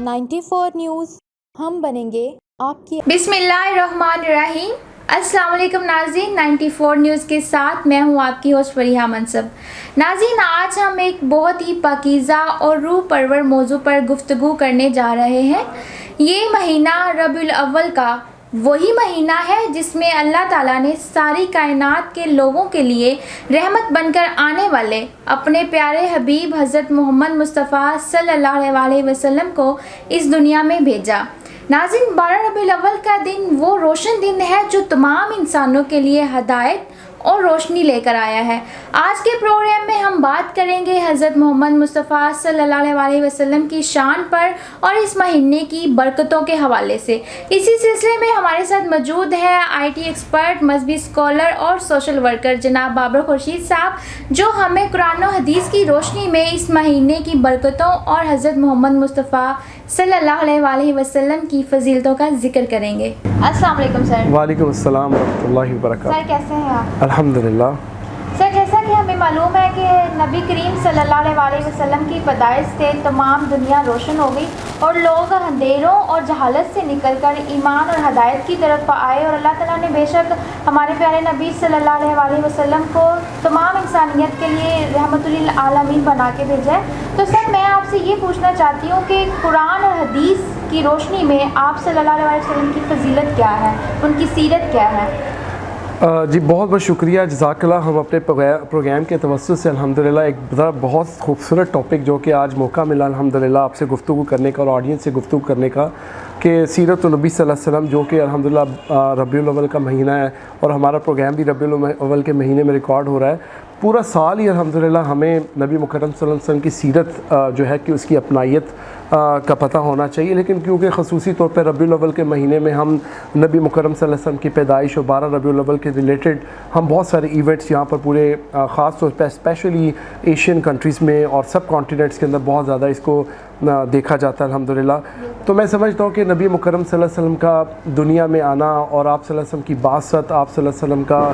94 news ہم بنیں گے آپ کی۔ بسم اللہ الرحمن الرحیم۔ السلام علیکم ناظرین، 94 نیوز کے ساتھ میں ہوں آپ کی ہوسٹ فریحہ منصب۔ ناظرین، آج ہم ایک بہت ہی پاکیزہ اور روح پرور موضوع پر گفتگو کرنے جا رہے ہیں۔ یہ مہینہ ربیع الاول کا وہی مہینہ ہے جس میں اللہ تعالیٰ نے ساری کائنات کے لوگوں کے لیے رحمت بن کر آنے والے اپنے پیارے حبیب حضرت محمد مصطفیٰ صلی اللہ علیہ وسلم کو اس دنیا میں بھیجا۔ ناظرین، 12 ربیع الاول کا دن وہ روشن دن ہے جو تمام انسانوں کے لیے ہدایت اور روشنی لے کر آیا ہے۔ آج کے پروگرام میں ہم بات کریں گے حضرت محمد مصطفیٰ صلی اللہ علیہ وسلم کی شان پر اور اس مہینے کی برکتوں کے حوالے سے۔ اسی سلسلے میں ہمارے ساتھ موجود ہے IT ایکسپرٹ، مذہبی اسکالر اور سوشل ورکر جناب بابر خورشید صاحب، جو ہمیں قرآن و حدیث کی روشنی میں اس مہینے کی برکتوں اور حضرت محمد مصطفیٰ صلی اللہ علیہ وسلم کی فضیلتوں کا ذکر کریں گے۔ السلام علیکم سر۔ وعلیکم السلام ورحمۃ اللہ وبرکاتہ۔ سر کیسے ہیں آپ؟ الحمدللہ۔ سر، جیسا کہ ہمیں معلوم ہے کہ نبی کریم صلی اللہ علیہ وسلم کی پیدائش سے تمام دنیا روشن ہو گئی اور لوگ اندھیروں اور جہالت سے نکل کر ایمان اور ہدایت کی طرف آئے، اور اللہ تعالیٰ نے بے شک ہمارے پیارے نبی صلی اللہ علیہ وسلم کو تمام انسانیت کے لیے رحمت للعالمین بنا کے بھیجا ہے۔ تو سر، میں آپ سے یہ پوچھنا چاہتی ہوں کہ قرآن اور حدیث کی روشنی میں آپ صلی اللہ علیہ وسلم کی فضیلت کیا ہے، ان کی سیرت کیا ہے؟ جی بہت بہت شکریہ، جزاک اللہ۔ ہم اپنے پروگرام کے توسط سے الحمدللہ ایک بہت خوبصورت ٹاپک جو کہ آج موقع ملا الحمدللہ آپ سے گفتگو کرنے کا اور آڈینس سے گفتگو کرنے کا، کہ سیرت النبی صلی اللہ علیہ وسلم، جو کہ الحمدللہ ربیع الاول کا مہینہ ہے اور ہمارا پروگرام بھی ربیع الاول کے مہینے میں ریکارڈ ہو رہا ہے۔ پورا سال ہی الحمدللہ ہمیں نبی مکرم صلی اللہ علیہ وسلم کی سیرت جو ہے کہ اس کی اپنائیت کا پتہ ہونا چاہیے، لیکن کیونکہ خصوصی طور پہ ربیع الاول کے مہینے میں ہم نبی مکرم صلی اللہ علیہ وسلم کی پیدائش اور 12 ربیع الاول کے ریلیٹڈ ہم بہت سارے ایونٹس یہاں پر پورے خاص طور پہ اسپیشلی ایشین کنٹریز میں اور سب کانٹیننٹس کے اندر بہت زیادہ اس کو دیکھا جاتا ہے الحمدللہ۔ تو میں سمجھتا ہوں کہ نبی مکرم صلی اللہ علیہ وسلم کا دنیا میں آنا اور آپ صلی اللہ علیہ وسلم کی بعثت، آپ صلی اللہ علیہ وسلم کا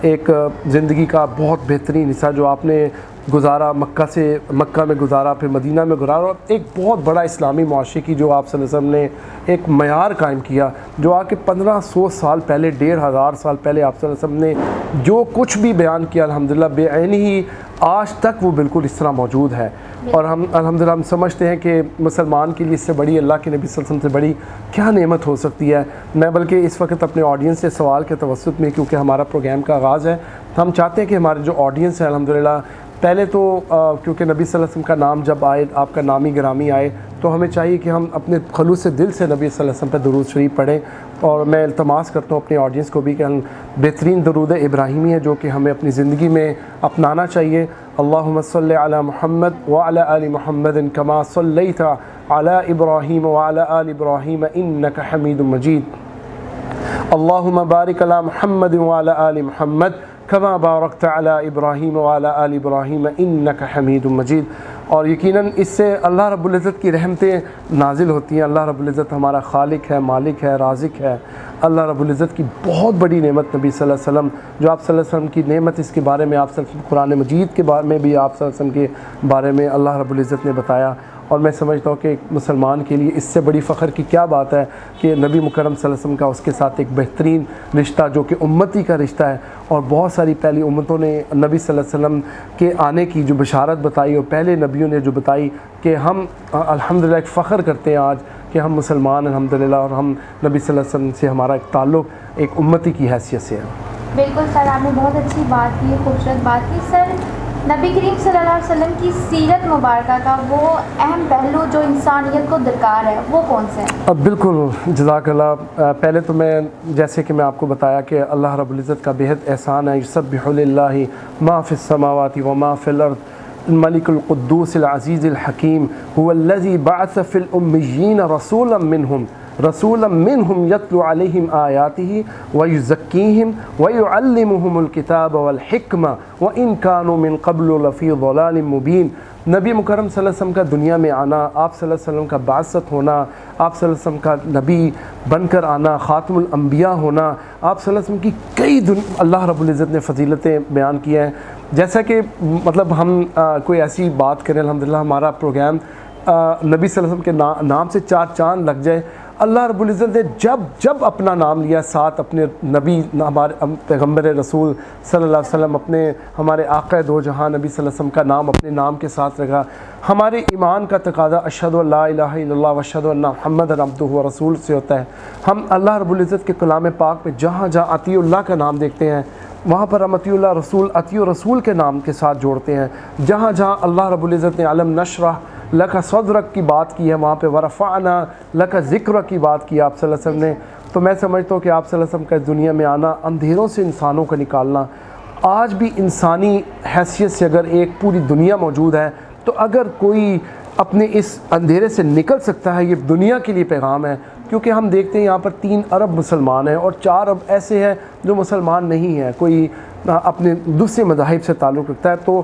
ایک زندگی کا بہت بہترین حصہ جو آپ نے گزارا، مکہ میں گزارا، پھر مدینہ میں گزارا، اور ایک بہت بڑا اسلامی معاشرے کی جو آپ صلی اللہ علیہ وسلم نے ایک معیار قائم کیا، جو آ کے 1500 سال پہلے، 1500 سال پہلے آپ صلی اللہ علیہ وسلم نے جو کچھ بھی بیان کیا الحمدللہ بے عین ہی آج تک وہ بالکل اس طرح موجود ہے۔ اور ہم الحمدللہ ہم سمجھتے ہیں کہ مسلمان کے لیے اس سے بڑی، اللہ کے نبی صلی اللہ علیہ وسلم سے بڑی کیا نعمت ہو سکتی ہے۔ میں بلکہ اس وقت اپنے آڈینس سے سوال کے توسط میں، کیونکہ ہمارا پروگرام کا آغاز ہے، ہم چاہتے ہیں کہ ہمارے جو آڈینس ہے الحمدللہ، پہلے تو کیونکہ نبی صلی اللہ علیہ وسلم کا نام جب آئے، آپ کا نامی گرامی آئے، تو ہمیں چاہیے کہ ہم اپنے خلوص دل سے نبی صلی اللہ علیہ وسلم پہ درود شریف پڑھیں۔ اور میں التماس کرتا ہوں اپنے آڈینس کو بھی کہ ہم بہترین درود ابراہیمی ہے جو کہ ہمیں اپنی زندگی میں اپنانا چاہیے۔ اللہم صلی علی محمد وعلی آل محمد کما صلیت علی ابراہیم وعلی آل ابراہیم انک حمید مجید۔ اللہم بارک علی محمد وعلی آل محمد کما بارکت علی ابراہیم وعلی آل ابراہیم انک حمید مجید۔ اور یقیناً اس سے اللہ رب العزت کی رحمتیں نازل ہوتی ہیں۔ اللہ رب العزت ہمارا خالق ہے، مالک ہے، رازق ہے۔ اللہ رب العزت کی بہت بڑی نعمت نبی صلی اللہ علیہ وسلم، جو آپ صلی اللہ علیہ وسلم کی نعمت، اس کے بارے میں آپ صلی اللہ علیہ وسلم قرآن مجید کے بارے میں بھی آپ صلی اللہ علیہ وسلم کے بارے میں اللہ رب العزت نے بتایا۔ اور میں سمجھتا ہوں کہ ایک مسلمان کے لیے اس سے بڑی فخر کی کیا بات ہے کہ نبی مکرم صلی اللہ علیہ وسلم کا اس کے ساتھ ایک بہترین رشتہ جو کہ امتی کا رشتہ ہے، اور بہت ساری پہلی امتوں نے نبی صلی اللہ علیہ وسلم کے آنے کی جو بشارت بتائی، اور پہلے نبیوں نے جو بتائی، کہ ہم الحمدللہ ایک فخر کرتے ہیں آج کہ ہم مسلمان الحمدللہ، اور ہم نبی صلی اللہ علیہ وسلم سے ہمارا ایک تعلق ایک امتی کی حیثیت سے ہے۔ بالکل سر، آپ نے بہت اچھی بات کی، خوبصورت بات کی۔ سر، نبی کریم صلی اللہ علیہ وسلم کی سیرت مبارکہ کا وہ اہم پہلو جو انسانیت کو درکار ہے، وہ کون سے ہے؟ بالکل، جزاک اللہ۔ پہلے تو میں جیسے کہ میں آپ کو بتایا کہ اللہ رب العزت کا بہت احسان ہے، یسبح للہ ما فی السماوات وما فی الارض الملک القدوس العزیز الحکیم هو الذی بعث فی الامیین رسولا منہم یتلو علیہم آیاتہ ویزکیہم ویعلمہم الکتاب والحکمہ وان کانوا من قبل لفی ضلال مبین۔ نبی مکرم صلی اللہ علیہ وسلم کا دنیا میں آنا، آپ صلی اللہ علیہ وسلم کا بعثت ہونا، آپ صلی اللہ علیہ وسلم کا نبی بن کر آنا، خاتم الانبیاء ہونا، آپ صلی اللہ علیہ وسلم کی کئی اللہ رب العزت نے فضیلتیں بیان کی ہیں۔ جیسا کہ مطلب ہم کوئی ایسی بات کریں، الحمدللہ ہمارا پروگرام نبی صلی اللہ علیہ وسلم کے نام سے 4 چاند لگ جائے. اللہ رب العزت نے جب اپنا نام لیا ساتھ اپنے نبی ہمارے پیغمبر رسول صلی اللہ علیہ وسلم اپنے ہمارے آقا دو جہاں نبی صلی اللہ علیہ وسلم کا نام اپنے نام کے ساتھ رکھا. ہمارے ایمان کا تقاضا اشہد ان لا الہ الا اللہ و اشہد ان محمد عبدہ و رسول سے ہوتا ہے. ہم اللہ رب العزت کے کلام پاک میں جہاں جہاں اطیع اللہ کا نام دیکھتے ہیں وہاں پر ہم اطیع رسول کے نام کے ساتھ جوڑتے ہیں. جہاں جہاں اللہ رب العزت نے علم نشرح لک صدرک کی بات کی ہے وہاں پہ ورفعنا لک ذکرک کی بات کی آپ صلی اللہ علیہ وسلم نے. تو میں سمجھتا ہوں کہ آپ صلی اللہ علیہ وسلم کا اس دنیا میں آنا اندھیروں سے انسانوں کو نکالنا. آج بھی انسانی حیثیت سے اگر ایک پوری دنیا موجود ہے تو اگر کوئی اپنے اس اندھیرے سے نکل سکتا ہے یہ دنیا کے لیے پیغام ہے. کیونکہ ہم دیکھتے ہیں یہاں پر 3 ارب مسلمان ہیں اور 4 ارب ایسے ہیں جو مسلمان نہیں ہیں, کوئی اپنے دوسرے مذاہب سے تعلق رکھتا ہے. تو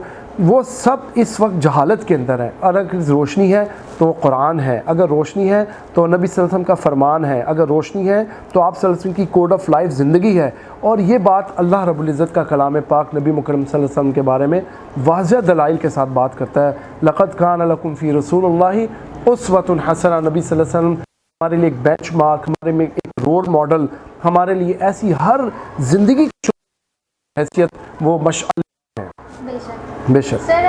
وہ سب اس وقت جہالت کے اندر ہے. اگر روشنی ہے تو قرآن ہے, اگر روشنی ہے تو نبی صلی اللہ علیہ وسلم کا فرمان ہے, اگر روشنی ہے تو آپ صلی اللہ علیہ وسلم کی کوڈ آف لائف زندگی ہے. اور یہ بات اللہ رب العزت کا کلام پاک نبی مکرم صلی اللہ علیہ وسلم کے بارے میں واضح دلائل کے ساتھ بات کرتا ہے. لقد کان لکم فی رسول اللہ اسوۃ حسنہ. نبی صلی اللہ علیہ وسلم ہمارے لیے ایک بینچ مارک, ہمارے میں ایک رول ماڈل, ہمارے لیے ایسی ہر زندگی کی حیثیت وہ مشعل ہے. بے شک سر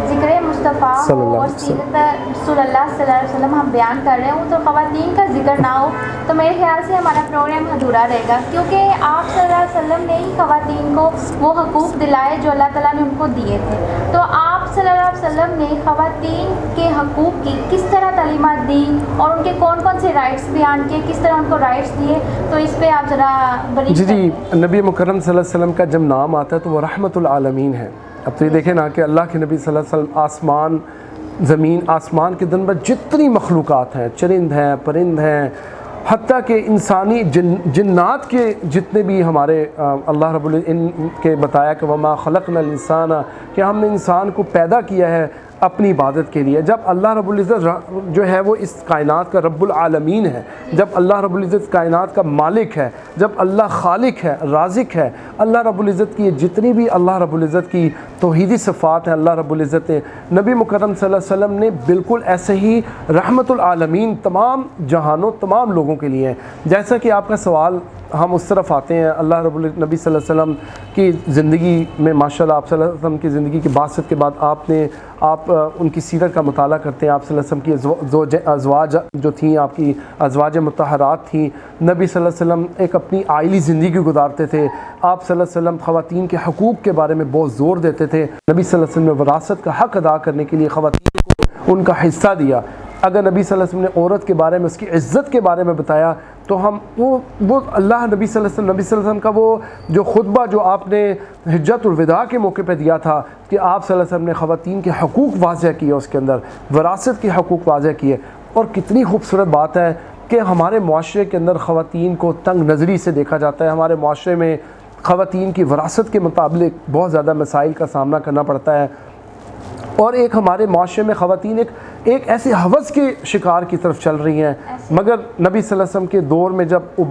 ذکر مصطفیٰ اور سیرت رسول اللہ صلی اللہ علیہ وسلم ہم بیان کر رہے ہوں تو خواتین کا ذکر نہ ہو تو میرے خیال سے ہمارا پروگرام ادھورا رہے گا, کیونکہ آپ صلی اللہ علیہ وسلم نے ہی خواتین کو وہ حقوق دلائے جو اللہ تعالیٰ نے ان کو دیے تھے. تو آپ صلی اللہ علیہ وسلم نے خواتین کے حقوق کی کس طرح تعلیمات دی اور ان کے کون کون سے رائٹس بیان کیے, کس طرح ان کو رائٹس دیے, تو اس پہ آپ ذرا جی نبی مکرم صلی اللہ علیہ وسلم کا جب نام آتا ہے تو وہ رحمت العالمین ہے. اب تو یہ دیکھیں نا کہ اللہ کے نبی صلی اللہ علیہ وسلم آسمان زمین آسمان کے دن پر جتنی مخلوقات ہیں, چرند ہیں, پرند ہیں, حتیٰ کہ انسانی جنات کے جتنے بھی ہمارے اللہ رب العزت ان کے بتایا کہ وما خلقنا الانسان, کہ ہم نے انسان کو پیدا کیا ہے اپنی عبادت کے لیے. جب اللہ رب العزت جو ہے وہ اس کائنات کا رب العالمین ہے, جب اللہ رب العزت کائنات کا مالک ہے, جب اللہ خالق ہے, رازق ہے, اللہ رب العزت کی جتنی بھی اللہ رب العزت کی توحیدی صفات ہیں اللہ رب العزت نے نبی مکرم صلی اللہ علیہ وسلم نے بالکل ایسے ہی رحمت العالمین تمام جہانوں تمام لوگوں کے لیے ہیں. جیسا کہ آپ کا سوال ہم اس طرف آتے ہیں, اللہ رب العزت نبی صلی اللہ علیہ وسلم کی زندگی میں ماشاءاللہ آپ صلی اللہ علیہ وسلم کی زندگی کی بعثت کے بعد آپ ان کی سیرت کا مطالعہ کرتے ہیں. آپ صلی اللہ علیہ وسلم کی ازواج جو تھیں, آپ کی ازواج مطہرات تھیں. نبی صلی اللہ علیہ وسلم ایک اپنی عائلی زندگی گزارتے تھے. آپ صلی اللہ علیہ وسلم خواتین کے حقوق کے بارے میں بہت زور دیتے تھے. نبی صلی اللہ علیہ وسلم نے وراثت کا حق ادا کرنے کے لیے خواتین کو ان کا حصہ دیا. اگر نبی صلی اللہ علیہ وسلم نے عورت کے بارے میں اس کی عزت کے بارے میں بتایا تو ہم وہ اللہ نبی صلی اللہ علیہ وسلم کا وہ جو خطبہ جو آپ نے حجت الوداع کے موقع پہ دیا تھا کہ آپ صلی اللہ علیہ وسلم نے خواتین کے حقوق واضح کیے, اس کے اندر وراثت کے حقوق واضح کیے. اور کتنی خوبصورت بات ہے کہ ہمارے معاشرے کے اندر خواتین کو تنگ نظری سے دیکھا جاتا ہے. ہمارے معاشرے میں خواتین کی وراثت کے مطابق بہت زیادہ مسائل کا سامنا کرنا پڑتا ہے. اور ایک ہمارے معاشرے میں خواتین ایک ایسے ہوس کے شکار کی طرف چل رہی ہیں. مگر نبی صلی اللہ علیہ وسلم کے دور میں جب وہ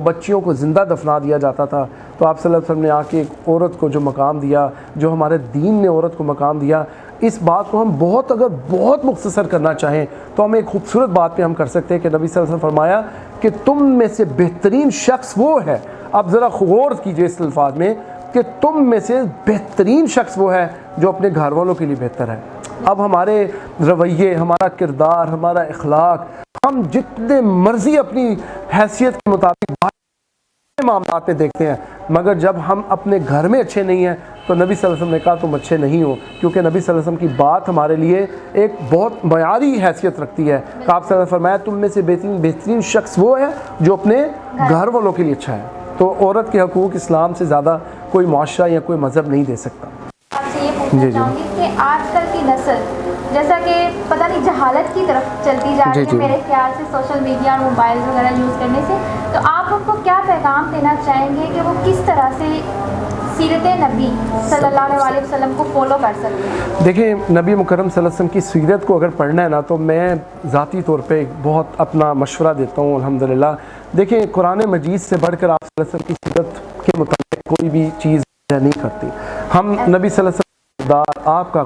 بچیوں کو زندہ دفنا دیا جاتا تھا تو آپ صلی اللہ علیہ وسلم نے آ کے ایک عورت کو جو مقام دیا, جو ہمارے دین نے عورت کو مقام دیا, اس بات کو ہم اگر بہت مختصر کرنا چاہیں تو ہم ایک خوبصورت بات پہ ہم کر سکتے ہیں کہ نبی صلی اللہ علیہ وسلم فرمایا کہ تم میں سے بہترین شخص وہ ہے. آپ ذرا غور کیجئے اس الفاظ میں کہ تم میں سے بہترین شخص وہ ہے جو اپنے گھر والوں کے لیے بہتر ہے. اب ہمارے رویے, ہمارا کردار, ہمارا اخلاق, ہم جتنے مرضی اپنی حیثیت کے مطابق معاملات پہ دیکھتے ہیں, مگر جب ہم اپنے گھر میں اچھے نہیں ہیں تو نبی صلی اللہ علیہ وسلم نے کہا تم اچھے نہیں ہو, کیونکہ نبی صلی اللہ علیہ وسلم کی بات ہمارے لیے ایک بہت معیاری حیثیت رکھتی ہے. کہ آپ صلی اللہ علیہ وسلم نے فرمایا تم میں سے بہترین شخص وہ ہے جو اپنے گھر والوں کے لیے اچھا ہے. تو عورت کے حقوق اسلام سے زیادہ کوئی معاشرہ یا کوئی مذہب نہیں دے سکتا. آپ سے یہ پوچھنا چاہوں گی کہ آج کل کی نسل جیسا کہ پتہ نہیں جہالت کی طرف چلتی جا رہی ہے میرے خیال سے سوشل میڈیا اور موبائل وغیرہ یوز کرنے سے, تو آپ ان کو کیا پیغام دینا چاہیں گے کہ وہ کس طرح سے سیرت نبی صلی اللہ علیہ وسلم کو فالو کر سکتے ہیں؟ دیکھیں نبی مکرم صلی اللہ علیہ وسلم کی سیرت کو اگر پڑھنا ہے نا تو میں ذاتی طور پہ بہت اپنا مشورہ دیتا ہوں الحمدللہ. دیکھیں قرآن مجید سے بڑھ کر آپ صلی اللہ علیہ وسلم کی سیرت کے متعلق کوئی بھی چیز نہیں کرتی. ہم نبی صلی اللہ علیہ وسلم آپ کا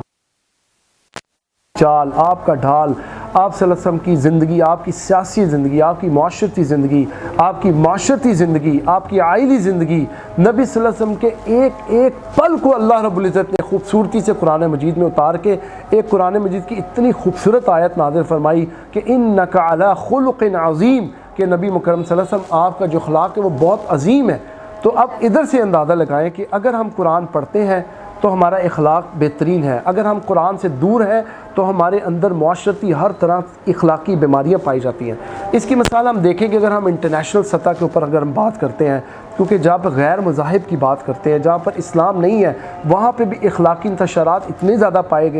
چال، آپ کا ڈھال، آپ صلی اللہ علیہ وسلم کی زندگی، آپ کی سیاسی زندگی، آپ کی معاشرتی زندگی، آپ کی معاشرتی زندگی، آپ کی عائلی زندگی، نبی صلی اللہ علیہ وسلم کے ایک ایک پل کو اللہ رب العزت نے خوبصورتی سے قرآن مجید میں اتار کے ایک قرآن مجید کی اتنی خوبصورت آیت نازل فرمائی کہ انک علی خلق عظیم، کہ نبی مکرم صلی اللہ علیہ وسلم آپ کا جو اخلاق ہے وہ بہت عظیم ہے۔ تو اب ادھر سے اندازہ لگائیں کہ اگر ہم قرآن پڑھتے ہیں تو ہمارا اخلاق بہترین ہے، اگر ہم قرآن سے دور ہیں تو ہمارے اندر معاشرتی ہر طرح اخلاقی بیماریاں پائی جاتی ہیں۔ اس کی مثال ہم دیکھیں کہ اگر ہم انٹرنیشنل سطح کے اوپر اگر ہم بات کرتے ہیں، کیونکہ جہاں پر غیر مذاہب کی بات کرتے ہیں، جہاں پر اسلام نہیں ہے، وہاں پہ بھی اخلاقی انتشارات اتنے زیادہ پائے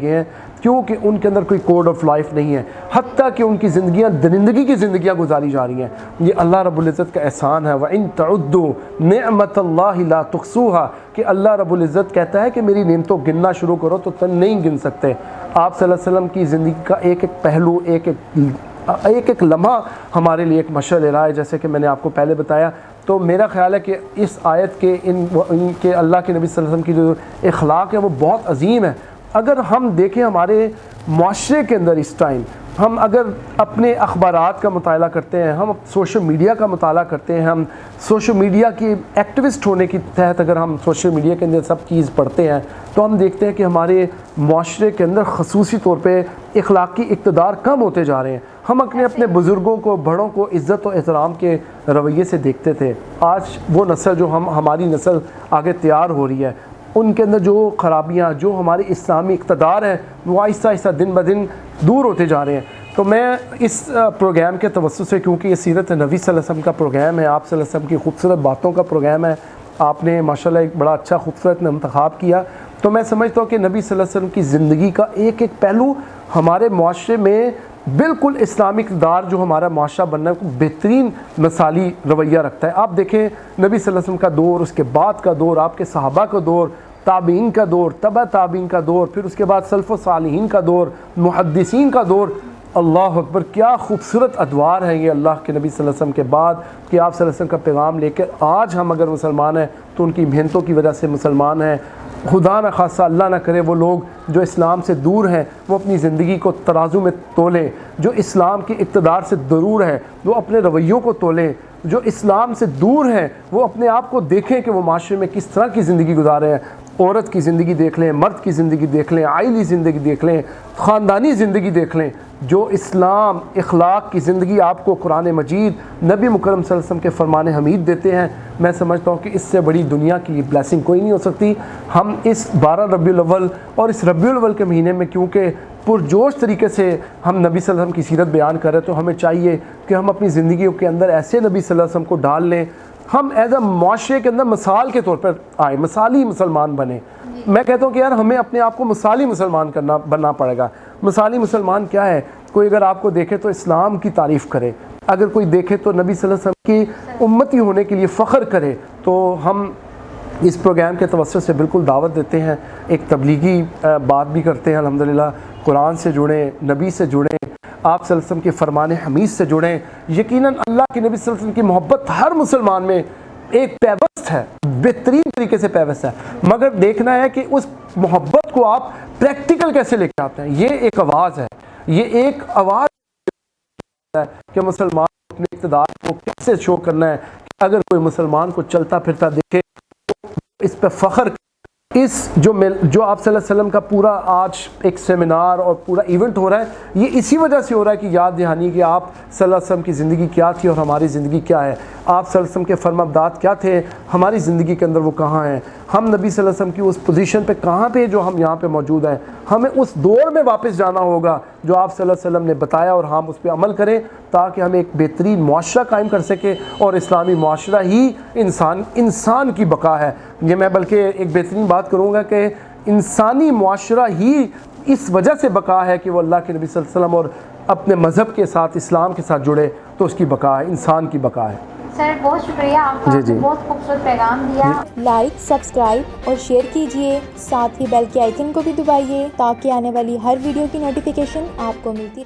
گئے ہیں کیونکہ ان کے اندر کوئی کوڈ آف لائف نہیں ہے، حتیٰ کہ ان کی زندگیاں درندگی کی زندگیاں گزاری جا رہی ہیں۔ یہ اللہ رب العزت کا احسان ہے، وَإِن تَعُدُّوا نِعْمَةَ اللَّهِ لَا تُحْصُوهَا، کہ اللہ رب العزت کہتا ہے کہ میری نعمتوں گننا شروع کرو تو تم نہیں گن سکتے۔ آپ صلی اللہ علیہ وسلم کی زندگی کا ایک ایک پہلو، ایک ایک لمحہ ہمارے لیے ایک مشعل لے رہا ہے، جیسے کہ میں نے آپ کو پہلے بتایا۔ تو میرا خیال ہے کہ اس آیت کے ان کے اللہ کے نبی صلی اللہ علیہ وسلم کی جو اخلاق ہے وہ بہت عظیم ہے۔ اگر ہم دیکھیں ہمارے معاشرے کے اندر اس ٹائم، ہم اگر اپنے اخبارات کا مطالعہ کرتے ہیں، ہم سوشل میڈیا کا مطالعہ کرتے ہیں، ہم سوشل میڈیا کی ایکٹیوسٹ ہونے کی تحت اگر ہم سوشل میڈیا کے اندر سب چیز پڑھتے ہیں تو ہم دیکھتے ہیں کہ ہمارے معاشرے کے اندر خصوصی طور پہ اخلاقی اقتدار کم ہوتے جا رہے ہیں۔ ہم اپنے بزرگوں کو، بڑوں کو عزت و احترام کے رویے سے دیکھتے تھے، آج وہ نسل جو ہماری نسل آگے تیار ہو رہی ہے، ان کے اندر جو خرابیاں، جو ہمارے اسلامی اقتدار ہیں، وہ آہستہ آہستہ دن بدن دور ہوتے جا رہے ہیں۔ تو میں اس پروگرام کے توسط سے، کیونکہ یہ سیرت نبی صلی اللہ علیہ وسلم کا پروگرام ہے، آپ صلی اللہ علیہ وسلم کی خوبصورت باتوں کا پروگرام ہے، آپ نے ماشاءاللہ ایک بڑا اچھا خوبصورت انتخاب کیا، تو میں سمجھتا ہوں کہ نبی صلی اللہ علیہ وسلم کی زندگی کا ایک ایک پہلو ہمارے معاشرے میں بالکل اسلامی اقتدار جو ہمارا معاشرہ بننا ہے بہترین مثالی رویہ رکھتا ہے۔ آپ دیکھیں نبی صلی اللہ علیہ وسلم کا دور، اس کے بعد کا دور، آپ کے صحابہ کا دور، تابعین کا دور، تبع تابعین کا دور، پھر اس کے بعد سلف و صالحین کا دور، محدثین کا دور، اللہ اکبر، کیا خوبصورت ادوار ہیں یہ اللہ کے نبی صلی اللہ علیہ وسلم کے بعد کہ آپ صلی اللہ علیہ وسلم کا پیغام لے کر آج ہم اگر مسلمان ہیں تو ان کی محنتوں کی وجہ سے مسلمان ہیں۔ خدا نہ خاصہ اللہ نہ کرے وہ لوگ جو اسلام سے دور ہیں وہ اپنی زندگی کو ترازو میں تولیں، جو اسلام کی اقتدار سے دور ہیں وہ اپنے رویوں کو تولیں، جو اسلام سے دور ہیں وہ اپنے آپ کو دیکھیں کہ وہ معاشرے میں کس طرح کی زندگی گزار رہے ہیں۔ عورت کی زندگی دیکھ لیں، مرد کی زندگی دیکھ لیں، عائلی زندگی دیکھ لیں، خاندانی زندگی دیکھ لیں، جو اسلام اخلاق کی زندگی آپ کو قرآن مجید نبی مکرم صلی اللہ علیہ وسلم کے فرمان حمید دیتے ہیں، میں سمجھتا ہوں کہ اس سے بڑی دنیا کی بلیسنگ کوئی نہیں ہو سکتی۔ ہم اس 12 ربیع الاول اور اس ربیع الاول کے مہینے میں کیونکہ پرجوش طریقے سے ہم نبی صلی اللہ علیہ وسلم کی سیرت بیان کر رہے ہیں تو ہمیں چاہیے کہ ہم اپنی زندگیوں کے اندر ایسے نبی صلی اللہ علیہ وسلم کو ڈال لیں، ہم ایز اے معاشرے کے اندر مثال کے طور پر آئیں، مثالی مسلمان بنیں۔ میں کہتا ہوں کہ یار ہمیں اپنے آپ کو مثالی مسلمان بننا پڑے گا۔ مثالی مسلمان کیا ہے؟ کوئی اگر آپ کو دیکھے تو اسلام کی تعریف کرے، اگر کوئی دیکھے تو نبی صلی اللہ علیہ وسلم کی امتی ہونے کے لیے فخر کرے۔ تو ہم اس پروگرام کے توسط سے بالکل دعوت دیتے ہیں، ایک تبلیغی بات بھی کرتے ہیں الحمدللہ، قرآن سے جڑیں، نبی سے جڑیں، آپ صلی اللہ علیہ وسلم کے فرمان حمید سے جڑیں۔ یقیناً اللہ کے نبی صلی اللہ علیہ وسلم کی محبت ہر مسلمان میں ایک پیوست ہے، بہترین طریقے سے پیوست ہے، مگر دیکھنا ہے کہ اس محبت کو آپ پریکٹیکل کیسے لے کے آتے ہیں۔ یہ ایک آواز ہے، یہ ایک آواز ہے کہ مسلمان اپنے اقتدار کو کیسے شو کرنا ہے۔ اگر کوئی مسلمان کو چلتا پھرتا دیکھے اس پہ فخر، اس جو آپ صلی اللہ علیہ وسلم کا پورا آج ایک سیمینار اور پورا ایونٹ ہو رہا ہے، یہ اسی وجہ سے ہو رہا ہے کہ یاد دہانی کہ آپ صلی اللہ علیہ وسلم کی زندگی کیا تھی اور ہماری زندگی کیا ہے، آپ صلی اللہ علیہ وسلم کے فرمانبردار کیا تھے، ہماری زندگی کے اندر وہ کہاں ہیں، ہم نبی صلی اللہ علیہ وسلم کی اس پوزیشن پہ کہاں پہ جو ہم یہاں پہ موجود ہیں۔ ہمیں اس دور میں واپس جانا ہوگا جو آپ صلی اللہ علیہ وسلم نے بتایا اور ہم اس پہ عمل کریں تاکہ ہم ایک بہترین معاشرہ قائم کر سکیں، اور اسلامی معاشرہ ہی انسان کی بقا ہے۔ یہ میں بلکہ ایک بہترین بات کروں گا کہ انسانی معاشرہ ہی اس وجہ سے بقا ہے کہ وہ اللہ کے نبی صلی اللہ علیہ وسلم اور اپنے مذہب کے ساتھ، اسلام کے ساتھ جڑے، تو اس کی بقا ہے، انسان کی بقا ہے۔ سر بہت شکریہ آپ کا، جی بہت خوبصورت پیغام دیا۔ لائک، سبسکرائب اور شیئر کیجئے، ساتھ ہی بیل کے آئیکن کو بھی دبائیے تاکہ آنے والی ہر ویڈیو کی نوٹیفیکیشن آپ کو ملتی رہے۔